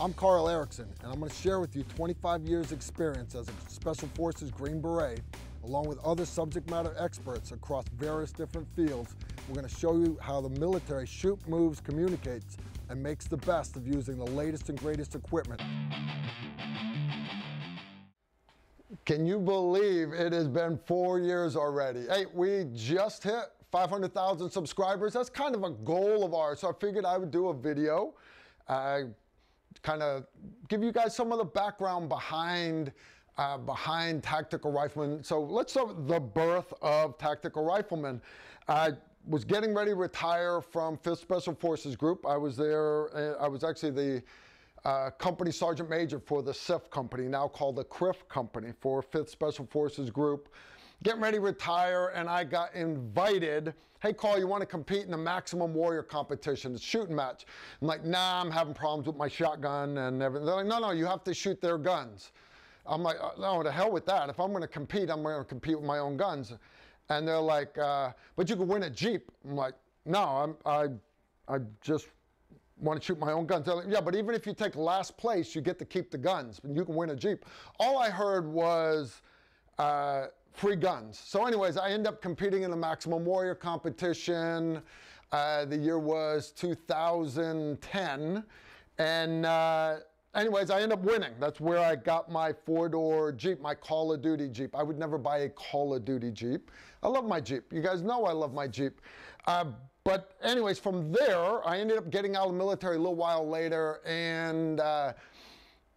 I'm Carl Erickson, and I'm going to share with you 25 years experience as a Special Forces Green Beret, along with other subject matter experts across various different fields. We're going to show you how the military shoots, moves, communicates, and makes the best of using the latest and greatest equipment. Can you believe it has been 4 years already? Hey, we just hit 500,000 subscribers. That's kind of a goal of ours, so I figured I would do a video, kind of give you guys some of the background behind Tactical Rifleman. So let's start with the birth of Tactical Rifleman. I was getting ready to retire from 5th Special Forces Group. I was there, I was actually the company sergeant major for the CIF company, now called the CRIF company, for 5th Special Forces Group. Getting ready to retire, and I got invited. Hey, Carl, you want to compete in the Maximum Warrior competition, the shooting match? I'm like, nah, I'm having problems with my shotgun and everything. They're like, no, you have to shoot their guns. I'm like, no, to hell with that. If I'm going to compete, I'm going to compete with my own guns. And they're like, but you could win a Jeep. I'm like, no, I just want to shoot my own guns. They're like, yeah, but even if you take last place, you get to keep the guns, and you can win a Jeep. All I heard was free guns. So anyways, I end up competing in the Maximum Warrior competition. The year was 2010. And anyways, I end up winning. That's where I got my 4-door Jeep, my Call of Duty Jeep. I would never buy a Call of Duty Jeep. I love my Jeep. You guys know I love my Jeep. But anyways, from there, I ended up getting out of the military a little while later, and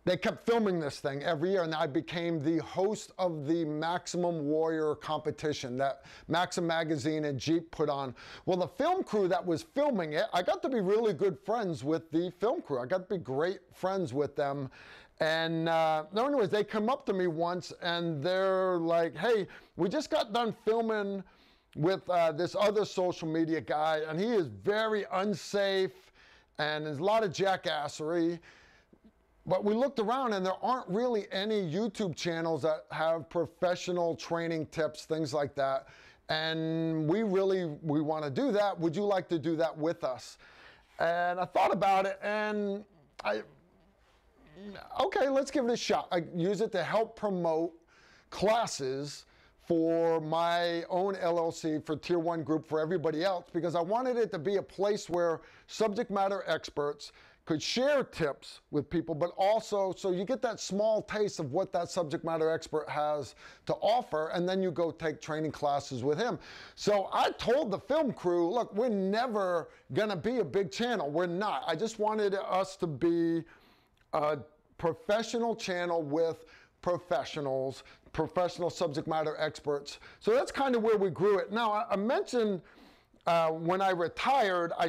they kept filming this thing every year, and I became the host of the Maximum Warrior competition that Maxim Magazine and Jeep put on. Well, the film crew that was filming it, I got to be really good friends with the film crew. I got to be great friends with them. And anyways, they come up to me once, and they're like, hey, we just got done filming with this other social media guy, and he is very unsafe, and there's a lot of jackassery. But we looked around, and there aren't really any YouTube channels that have professional training tips, things like that. And we want to do that. Would you like to do that with us? And I thought about it, and okay, let's give it a shot. I use it to help promote classes for my own LLC, for Tier 1 group, for everybody else, because I wanted it to be a place where subject matter experts could share tips with people, but also so you get that small taste of what that subject matter expert has to offer, and then you go take training classes with him. So I told the film crew, look, we're never gonna be a big channel. We're not. I just wanted us to be a professional channel with professionals, professional subject matter experts. So that's kind of where we grew it. Now, I mentioned when I retired, I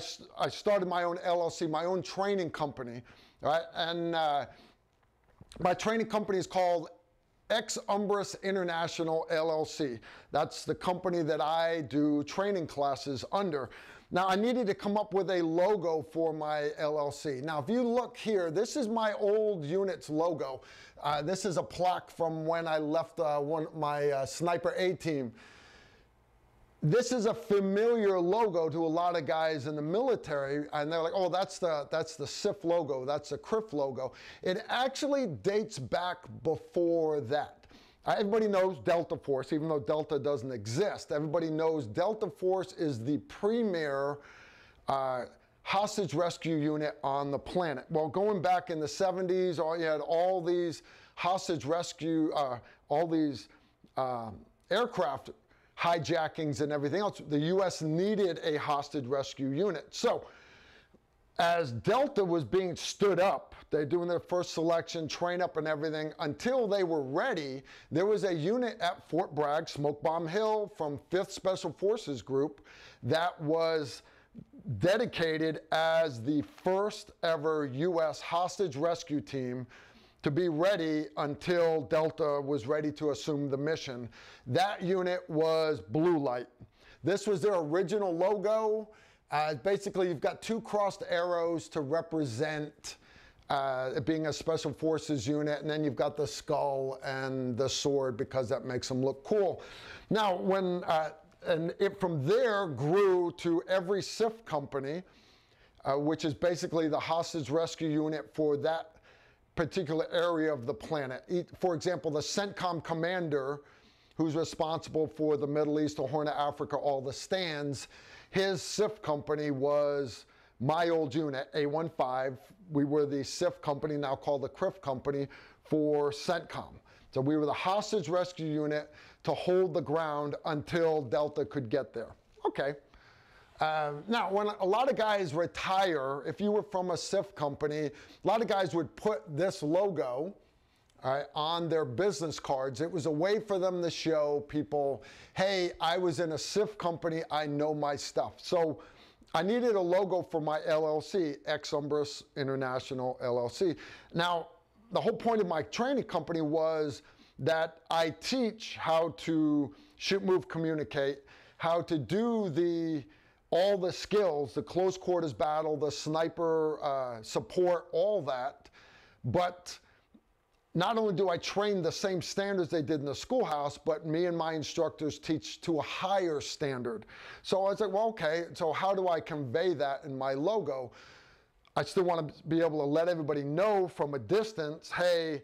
started my own LLC, my own training company, right? And my training company is called Ex Umbris International LLC. That's the company that I do training classes under. Now, I needed to come up with a logo for my LLC. Now, if you look here, this is my old unit's logo. This is a plaque from when I left my Sniper A team. This is a familiar logo to a lot of guys in the military, and they're like, oh, that's the CIF logo, that's the CRIF logo. It actually dates back before that. Everybody knows Delta Force, even though Delta doesn't exist. Everybody knows Delta Force is the premier hostage rescue unit on the planet. Well, going back in the 70s, you had all these hostage rescue, all these aircraft hijackings and everything else. The U.S. needed a hostage rescue unit. So as Delta was being stood up, they're doing their first selection, train up and everything, until they were ready, there was a unit at Fort Bragg, Smoke Bomb Hill, from 5th Special Forces Group that was dedicated as the first ever U.S. hostage rescue team to be ready until Delta was ready to assume the mission. That unit was Blue Light. This was their original logo. Basically, you've got 2 crossed arrows to represent it being a Special Forces unit, and then you've got the skull and the sword because that makes them look cool. Now, and it from there grew to every CIF company, which is basically the hostage rescue unit for that particular area of the planet. For example, the CENTCOM commander, who's responsible for the Middle East, the Horn of Africa, all the stands, his SIF company was my old unit, A15. We were the SIF company, now called the CRIF company, for CENTCOM. So we were the hostage rescue unit to hold the ground until Delta could get there. Okay. Now, when a lot of guys retire, if you were from a SIF company, a lot of guys would put this logo on their business cards. It was a way for them to show people, hey, I was in a SIF company, I know my stuff. So I needed a logo for my LLC, Ex-Umbris International LLC. Now, the whole point of my training company was that I teach how to shoot, move, communicate, how to do all the skills, the close quarters battle, the sniper support, all that. But not only do I train the same standards they did in the schoolhouse, but me and my instructors teach to a higher standard. So I was like, well, okay, so how do I convey that in my logo? I still want to be able to let everybody know from a distance, hey,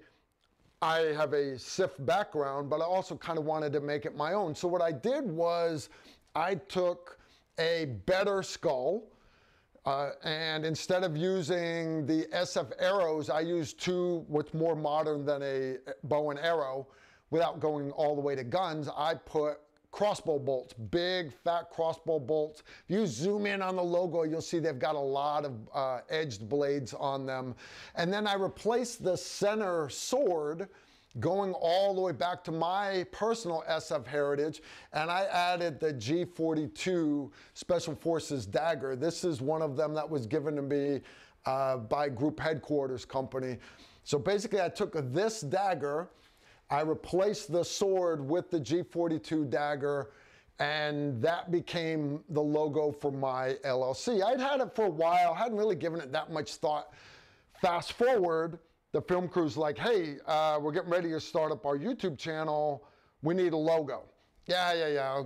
I have a SIF background, but I also kind of wanted to make it my own. So what I did was I took a better skull, and instead of using the SF arrows, I used two, what's more modern than a bow and arrow. Without going all the way to guns, I put crossbow bolts, big fat crossbow bolts. If you zoom in on the logo, you'll see they've got a lot of edged blades on them. And then I replaced the center sword, going all the way back to my personal SF heritage, and I added the G42 Special Forces dagger. This is one of them that was given to me by Group Headquarters Company. So basically I took this dagger, I replaced the sword with the G42 dagger, and that became the logo for my LLC. I'd had it for a while, hadn't really given it that much thought. Fast forward, the film crew's like, hey, we're getting ready to start up our YouTube channel. We need a logo. Yeah.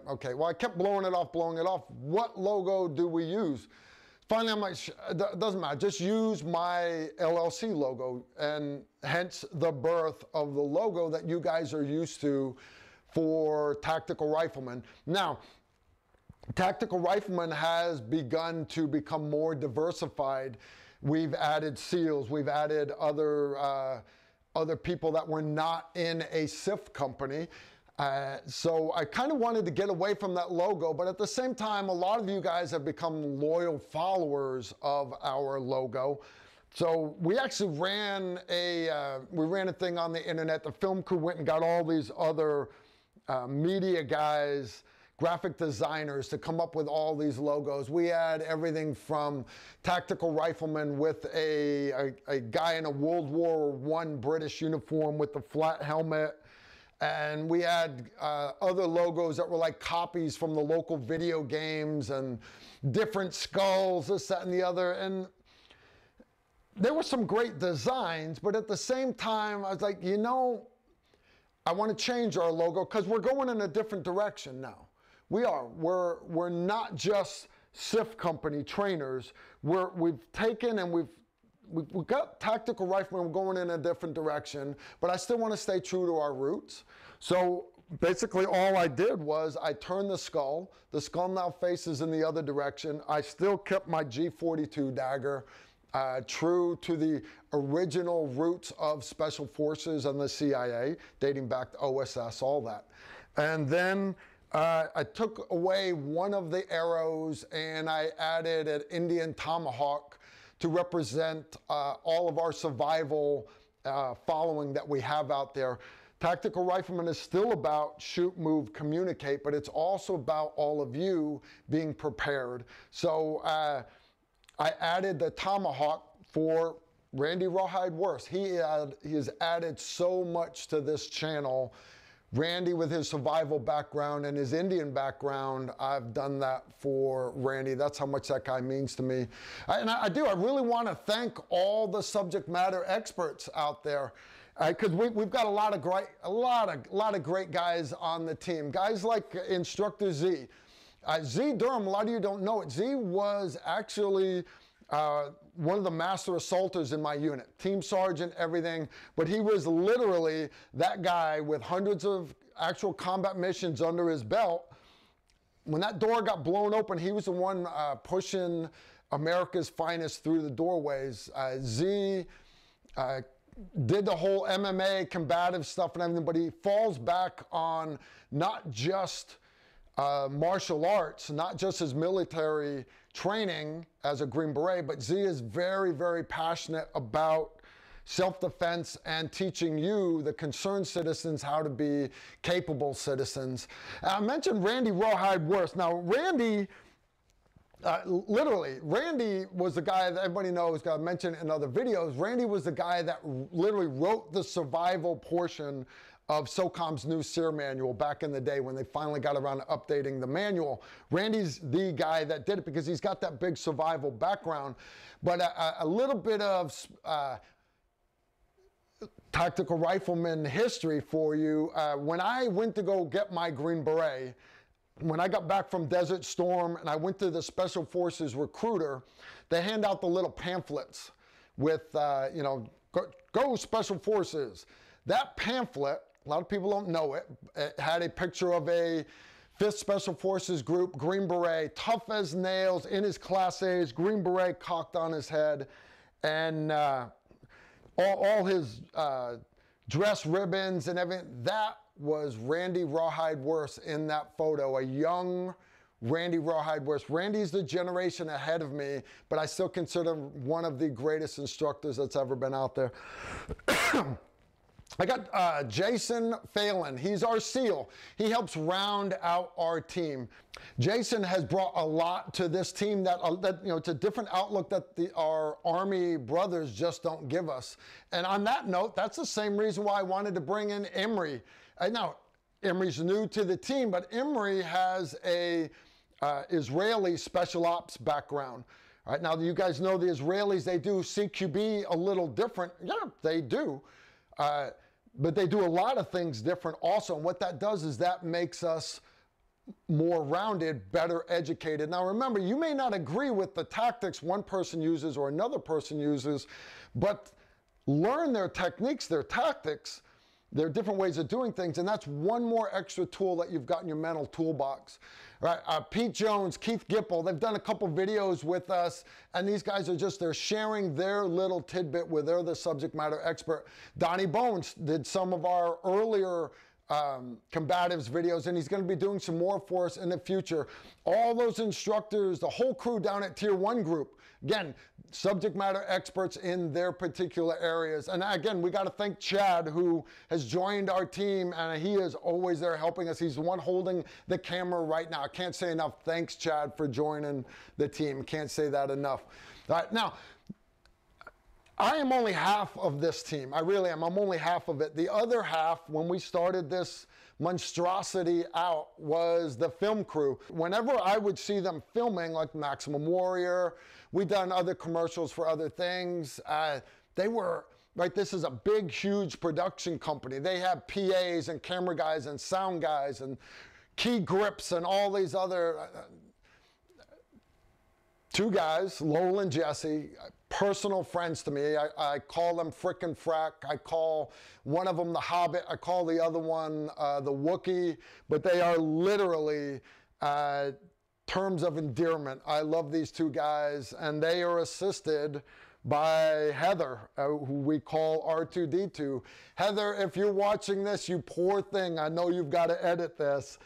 Okay. Well, I kept blowing it off. What logo do we use? Finally, I'm like, it doesn't matter. Just use my LLC logo, and hence the birth of the logo that you guys are used to for Tactical Rifleman. Now, Tactical Rifleman has begun to become more diversified. We've added SEALs, we've added other people that were not in a SIF company. So I kind of wanted to get away from that logo, but at the same time, a lot of you guys have become loyal followers of our logo. So we actually ran a thing on the internet. The film crew went and got all these other media guys, graphic designers to come up with all these logos. We had everything from Tactical Rifleman with a guy in a World War I British uniform with the flat helmet. And we had other logos that were like copies from the local video games and different skulls, this, that, and the other. And there were some great designs, but at the same time, I was like, you know, I want to change our logo because we're going in a different direction now. We are. We're not just SIF company trainers. We've taken and we've got Tactical Rifleman. We're going in a different direction, but I still want to stay true to our roots. So basically all I did was I turned the skull. The skull now faces in the other direction. I still kept my G42 dagger, true to the original roots of Special Forces and the CIA, dating back to OSS, all that. And then I took away one of the arrows and I added an Indian tomahawk to represent all of our survival following that we have out there. Tactical Rifleman is still about shoot, move, communicate, but it's also about all of you being prepared. So I added the tomahawk for Randy Rawhide Worst. He has added so much to this channel. Randy, with his survival background and his Indian background, I've done that for Randy. That's how much that guy means to me. And I really want to thank all the subject matter experts out there, because we've got a lot of great guys on the team. Guys like Instructor Z. Z Durham, a lot of you don't know it. Z was actually one of the master assaulters in my unit, team sergeant, everything. But he was literally that guy with hundreds of actual combat missions under his belt. When that door got blown open, he was the one pushing America's finest through the doorways. Z did the whole MMA combative stuff and everything, but he falls back on not just martial arts, not just his military training as a Green Beret, but Z is very, very passionate about self-defense and teaching you, the concerned citizens, how to be capable citizens. I mentioned Randy Rawhide Worst. Now, Randy, literally, Randy was the guy that everybody knows, got mentioned in other videos. Randy was the guy that literally wrote the survival portion of SOCOM's new SEER manual back in the day when they finally got around to updating the manual. Randy's the guy that did it because he's got that big survival background. But a little bit of tactical rifleman history for you. When I went to go get my Green Beret, when I got back from Desert Storm and I went to the Special Forces recruiter, they hand out the little pamphlets with, you know, go Special Forces. That pamphlet, a lot of people don't know it, it had a picture of a 5th Special Forces group, Green Beret, tough as nails, in his Class A's, Green Beret cocked on his head, and all his dress ribbons and everything. That was Randy Rawhide Worst in that photo, a young Randy Rawhide Worst. Randy's the generation ahead of me, but I still consider him one of the greatest instructors that's ever been out there. I got Jason Phelan. He's our SEAL. He helps round out our team. Jason has brought a lot to this team that you know, it's a different outlook that our Army brothers just don't give us. And on that note, that's the same reason why I wanted to bring in Imri. Now, Imri's new to the team, but Imri has a Israeli special ops background. All right, now you guys know the Israelis, they do CQB a little different. Yeah, they do. But they do a lot of things different also. And what that does is that makes us more rounded, better educated. Now remember, you may not agree with the tactics one person uses or another person uses, but learn their techniques, their tactics, their different ways of doing things, and that's one more extra tool that you've got in your mental toolbox. Right? Pete Jones, Keith Gipple, they've done a couple videos with us, and these guys are just, they're sharing their little tidbit where they're the subject matter expert. Donnie Bones did some of our earlier combatives videos, and he's going to be doing some more for us in the future. All those instructors, the whole crew down at Tier 1 group, again, subject matter experts in their particular areas. And again, we got to thank Chad, who has joined our team, and he is always there helping us. He's the one holding the camera right now. I can't say enough thanks, Chad, for joining the team. Can't say that enough. All right, now, I am only half of this team. I really am. I'm only half of it. The other half, when we started this monstrosity out, was the film crew. Whenever I would see them filming, like Maximum Warrior, we've done other commercials for other things. They were, right, this is a big, huge production company. They have PAs and camera guys and sound guys and key grips and all these other two guys, Lowell and Jesse, personal friends to me. I call them Frickin' Frack. I call one of them the Hobbit. I call the other one the Wookiee. But they are literally terms of endearment. I love these two guys, and they are assisted by Heather, who we call R2D2. Heather, if you're watching this, you poor thing, I know you've got to edit this.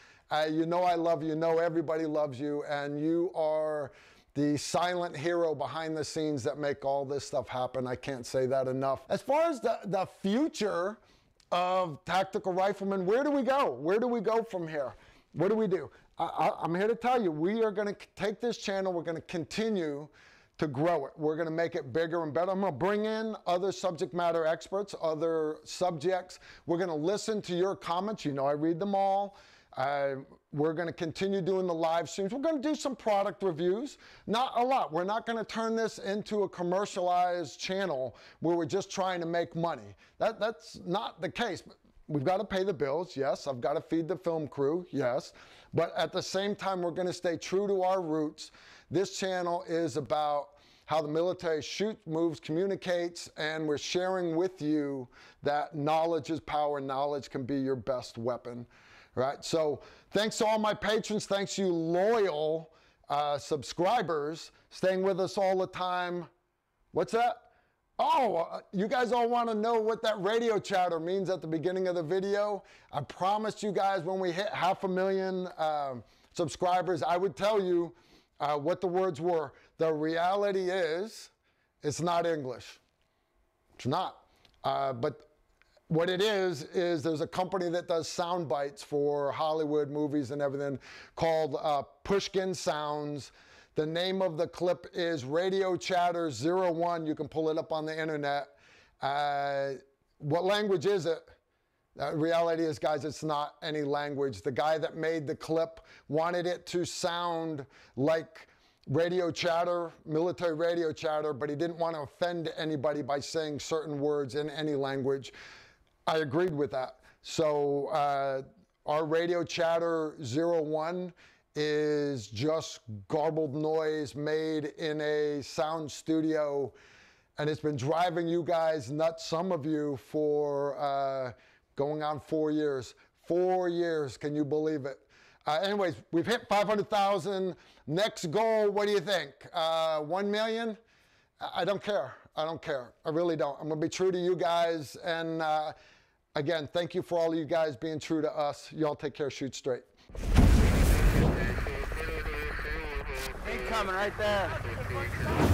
You know I love you. You know everybody loves you, and you are the silent hero behind the scenes that make all this stuff happen. I can't say that enough. As far as the future of Tactical Rifleman, where do we go? Where do we go from here? What do we do? I'm here to tell you, we are going to take this channel, we're going to continue to grow it. We're going to make it bigger and better. I'm going to bring in other subject matter experts, other subjects. We're going to listen to your comments. You know I read them all. We're going to continue doing the live streams. We're going to do some product reviews. Not a lot. We're not going to turn this into a commercialized channel where we're just trying to make money. That's not the case. We've got to pay the bills, yes. I've got to feed the film crew, yes. But at the same time, we're going to stay true to our roots. This channel is about how the military shoots, moves, communicates, and we're sharing with you that knowledge is power. Knowledge can be your best weapon, right? So thanks to all my patrons. Thanks to you loyal subscribers staying with us all the time. What's that? Oh, you guys all want to know what that radio chatter means at the beginning of the video? I promised you guys when we hit 500,000 subscribers, I would tell you what the words were. The reality is, it's not English. It's not. But what it is there's a company that does sound bites for Hollywood movies and everything called Pushkin Sounds. The name of the clip is Radio Chatter 01. You can pull it up on the internet. What language is it? The reality is, guys, it's not any language. The guy that made the clip wanted it to sound like radio chatter, military radio chatter, but he didn't want to offend anybody by saying certain words in any language. I agreed with that. So our Radio Chatter 01 is just garbled noise made in a sound studio, and it's been driving you guys nuts, some of you, for going on 4 years. 4 years, can you believe it? Anyways, we've hit 500,000. Next goal, what do you think? 1 million? I don't care. I don't care. I really don't. I'm going to be true to you guys. And again, thank you for all of you guys being true to us. Y'all take care. Shoot straight. Incoming right there.